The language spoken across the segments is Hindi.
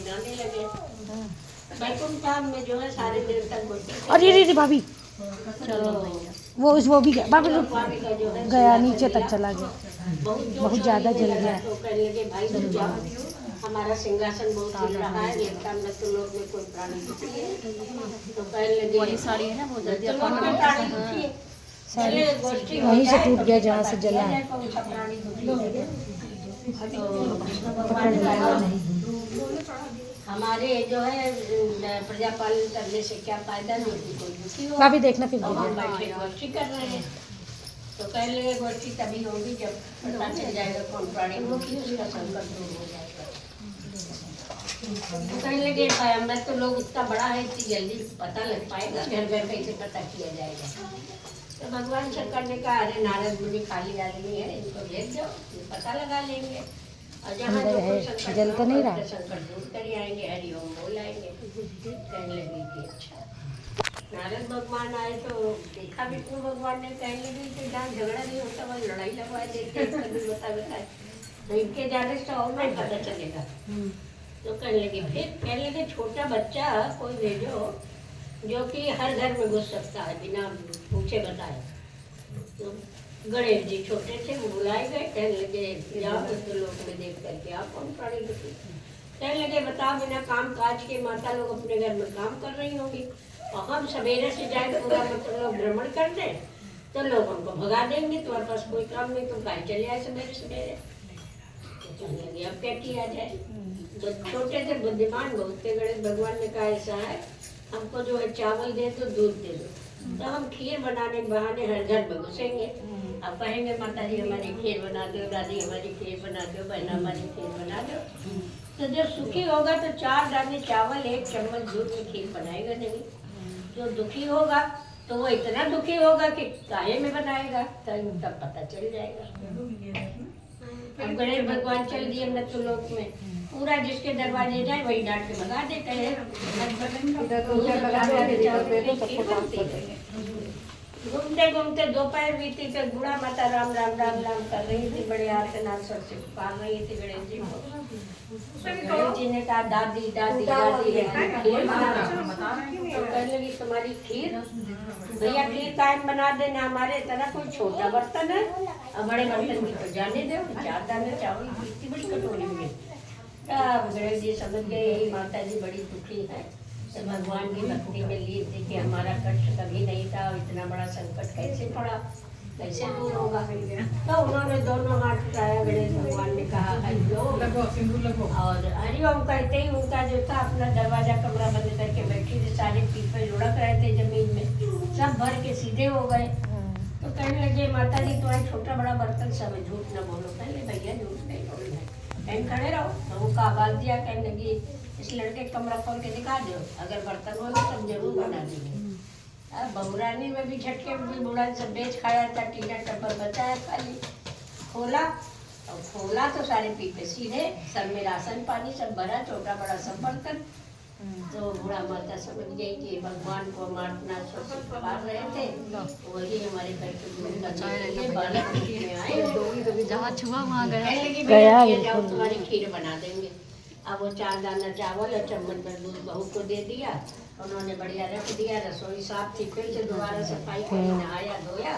बनाने लगे। बैकुंठ धाम में जो है सारे देवता गोष्ठी। अरे रे भाभी, वो भी गया बाबा, गया नीचे तक चला गया, बहुत ज़्यादा जल गया। तो कहने लगे भाई तुम जाओ, हमारा सिंहासन बहुत हिल रहा है, लगता हम तो लोग में कोई प्राणी दुखी है। तो कहने लगे बड़ी साड़ी है ना, बहुत जल्दी वहीं से टूट गया जहाँ से जला है। हमारे जो है प्रजापालन करने से क्या फायदा, नहीं कोई दुखी हो। भाभी देखना फिर हम बैठे गोष्ठी कर रहे हैं, तो कह लगे गोष्ठी तभी होगी जब पता चल जाएगा कौन प्राणी दुखी, उसका संकट दूर हो जाएगा। तो कहने लगे मैं तो लोग इतना बड़ा है, इतनी जल्दी पता लग पाएगा, घर घर कैसे पता किया जाएगा। तो भगवान शंकर ने कहा अरे नारद मुनि खाली आदमी है, इनको भेज दो, ये पता लगा लेंगे और जहाँ जो कोई संकट जल तो नहीं रहा, संकट दूर कर आएंगे, हरिओम बोल आएंगे। कहने लगी कि अच्छा। नारद भगवान आए तो देखा विष्णु भगवान ने, कहने लगे कि जहाँ झगड़ा नहीं होता वहाँ लड़ाई लगवा देते बताए, तो इनके जाने से और नहीं पता चलेगा। तो कहने लगे फिर कहने लगे छोटा बच्चा कोई भेजो जो कि हर घर में घुस सकता है बिना पूछे बताए। तो गणेश जी छोटे थे, वो बुलाए गए। कहने लगे जाओ तो लोग में देख करके आप कौन प्राणी दुखी। कहने लगे बताओ बिना काम काज के माता लोग अपने घर में काम कर रही होंगी और हम सवेरे से जाए पूरा मतलब भ्रमण कर दें तो लोग हमको भगा देंगे, तुम्हारे पास कोई काम नहीं, तुम कहीं चले आए सवेरे सवेरे। कहने लगे अब क्या किया जाए। तो छोटे से बुद्धिमान बहुत थे, गणेश भगवान ने कहा ऐसा है हमको जो है चावल दे दो, दूध दे दो, तो हम खीर बनाने के बहाने हर घर में घुसेंगे। अब कहेंगे माता जी हमारी खीर बना दो, दादी हमारी खीर बना दो, बहन हमारी खीर बना दो। तो जो सुखी होगा तो 4 दाने चावल 1 चम्मच दूध में खीर बनाएगा नहीं। जो दुखी होगा तो वो इतना दुखी होगा कि काहे में बनाएगा, तब पता चल जाएगा। अब गणेश भगवान चल दिए मृत्युलोक में, पूरा जिसके दरवाजे जाए वही डांट के भगा देते हैं। घूमते घूमते दोपहर बीती तक बूढ़ा माता राम राम राम राम कर रही थी, बड़े आर्तनाद स्वर से पुकार रही थी गणेश जी को। गणेश जी ने कहा दादी दादी दादी खीर बना। तो कहने लगी तुम्हारी खीर, भैया खीर कायम बना देना, हमारे इतना कोई छोटा बर्तन है और बड़े बर्तन की तो जाने दो, 4 दाने चावल इतनी बड़ी कटोरी में। तब गणेश जी समझ गए यही माता जी बड़ी दुखी है, तो भगवान की भक्ति में लीन थी कि हमारा कष्ट कभी नहीं था, इतना बड़ा संकट कैसे पड़ा, कैसे दूर होगा। तो उन्होंने दोनों हाथ उठाया, गणेश भगवान ने कहा हरिओम, और हरिओम कहते ही उनका जो था अपना दरवाजा कमरा बंद करके बैठी थी, सारे पीपे लुढ़क रहे थे जमीन में, सब भर के सीधे हो गए। तो कहने लगे माता जी तुम्हारा छोटा बड़ा बर्तन सब है, झूठ न बोलो। पहले भैया झूठ नहीं बोलना, कहीं खड़े रहो। तो उनका आवाज दिया, कहने लगी इस लड़के कमरा खोल के दिखा दो, अगर बर्तन होगा तो जरूर बना देंगे। अब बहुरानी में भी झटके भी बूढ़ा सब बेच खाया था, टीना टब्बर बचाया खाली। खोला और खोला तो सारे पीपे सीधे, सब में राशन पानी सब भरा, छोटा बड़ा सब बर्तन। तो बूढ़ा माता समझ गई कि भगवान को मारना पुकार रहे थे, वही हमारे जहाँ छुआ वहाँ गया, तुम्हारी खीर बना देंगे। अब वो 4 दाना चावल और चम्मच भर दूध बहू को दे दिया, उन्होंने बढ़िया रख दिया। रसोई साफ थी, फिर से दोबारा सफाई करी, नहाया धोया।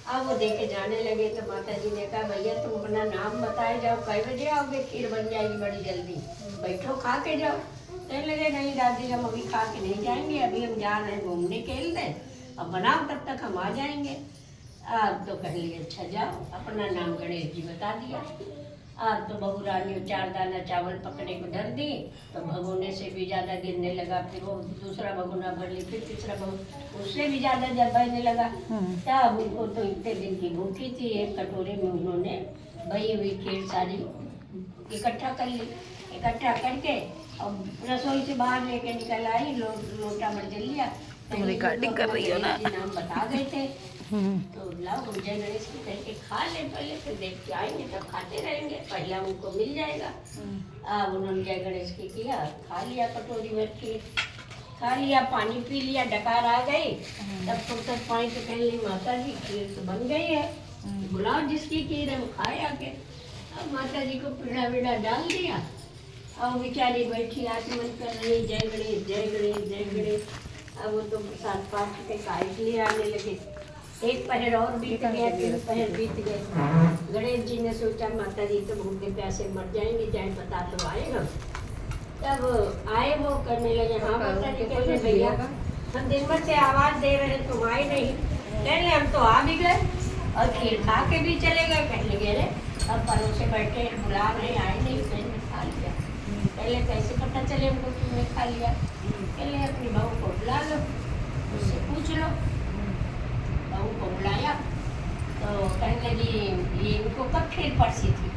अब वो देके जाने लगे तो माता जी ने कहा भैया तुम अपना नाम बताए जाओ, कई बजे आओगे, खीर बन जाएगी बड़ी जल्दी, बैठो खा के जाओ। कहने लगे नहीं दादी हम अभी खा के नहीं जाएंगे, अभी हम जा रहे हैं घूमने खेलने, अब बनाओ तब तक हम आ जाएंगे। अब तो कह लिए अच्छा जाओ, अपना नाम गणेश जी बता दिया। अब तो बहू रानी 4 दाना चावल पकने को धर दी, तो भगोने से भी ज़्यादा गिरने लगा। फिर वो दूसरा भगोना भर ली, फिर तीसरा भगोना, उससे भी ज़्यादा जब बहने लगा। तब उनको तो इतने दिन की भूखी थी, एक कटोरे में उन्होंने बही हुई खीर सारी इकट्ठा कर ली। इकट्ठा करके और रसोई से बाहर लेके निकल आई, लोटा भर जल लिया। तुम रिकॉर्डिंग कर रही हो ना, नाम बता गए थे। तो लाओ जय गणेश की कह के खा ले पहले, फिर देख के आएंगे तब खाते रहेंगे, पहला उनको मिल जाएगा। अब उन्होंने जय गणेश की किया, खा लिया कटोरी भर खीर, खा लिया, पानी पी लिया, डकार आ गई। तब फुर्सत पानी तो कहने लगी माता जी खीर तो बन गई है, बुलाओ जिसकी खीर है वो खाए आके। अब माता जी को पीढ़ा वीढ़ा डाल दिया अब बेचारी बैठी आचमन कर रही, जय गणेश जय गणेश जय गणेश। अब वो तो 7-5 के काट लिए आने लगे। एक पहर और बीत गया, 3 पहर बीत गए। गणेश जी ने सोचा माता जी तो भूखे प्यासे मर जाएंगे, चाहे पता तो आएगा। तब आए वो करने लगे, हाँ माता जी कहते भैया हम दिन भर से आवाज दे रहे तुम आए नहीं। कहने हम तो आ भी गए और खीर खा के भी चले गए। कहने लगे रे अब परोसे बैठे बुला रहे आए नहीं, मैंने खा लिया। पहले कैसे पता चले हमको तुमने खा लिया? कहले अपनी बहू को बुला लो, उससे पूछ लो। बहू को बुलाया तो कहने लगी ये इनको कब खीर परसी थी?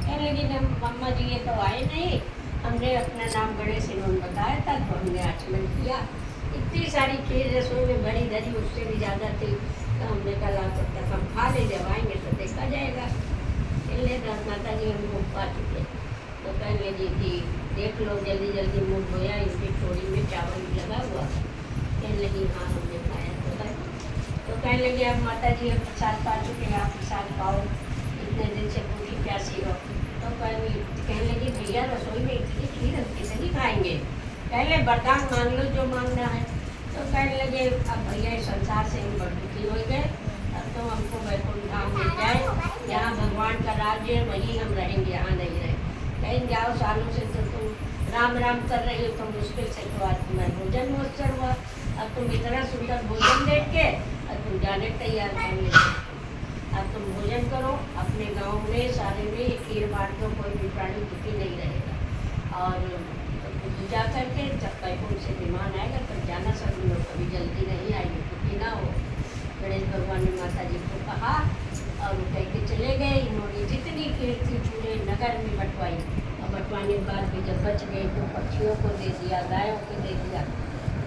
कहने लगी मम्मा जी ये तो आए नहीं, हमने अपना नाम गणेश इन्होंने बताया था तो हमने आचमन किया। इतनी सारी खीर रसोई में बड़ी धरी, उससे भी ज़्यादा थी। तो हमने कहा तब तक हम खा ले, जब आएंगे तो देखा जाएगा। इसलिए माता जी हम भूख पा चुके। तो कहने लगी कि देख लो जल्दी जल्दी मुँह धोया, इसकी थोड़ी में चावल भी लगा हुआ। कहने लगी हाँ हमने खाया तो है। तो कहने लगी अब माता जी हम प्रसाद पा चुके, आप प्रसाद पाओ, इतने दिन से भूखी प्यासी हो। तो कहने लगी भैया रसोई में इतनी खीर हम कितनी खाएंगे, पहले वरदान मांग लो जो मांगना है। तो कहने लगे अब भैया इस संसार से हम बड़ दुखी हो गए, अब तो हमको वैकुंठ धाम मिल जाए, यहाँ भगवान का राज्य है वहीं हम रहेंगे, यहाँ नहीं रहे। कहीं जाओ सालों से तो तुम राम राम कर रही हो, तो मुश्किल से तो आज तुम्हारा भोजन महोत्सव हुआ। अब तुम इतना सुंदर भोजन देख के अब तुम जाने तैयार नहीं है। अब तुम भोजन करो अपने गांव में, सारे में खीर बांट दो, कोई भी प्राणी दुखी नहीं रहेगा। और पूजा करके जब वैकुंठ से विमान आएगा तब जाना, सभी लोग कभी जल्दी नहीं आएंगे, दुखी ना हो। गणेश भगवान ने माता जी को कहा और वो कह के चले गए। इन्होंने जितनी खीर थी पूरे नगर में बंटवाई, और बंटवाने के बाद भी जब बच गए तो पक्षियों को दे दिया, गायों को दे दिया।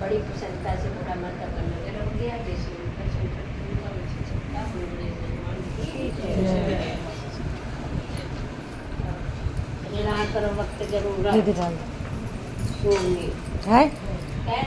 बड़ी प्रसन्नता से पूरा माता का नगर हो गया। जैसे उनका संकट दूर वैसे सबका गणेश भगवान की जय। करो वक्त जरूर ये डाल सोनी है।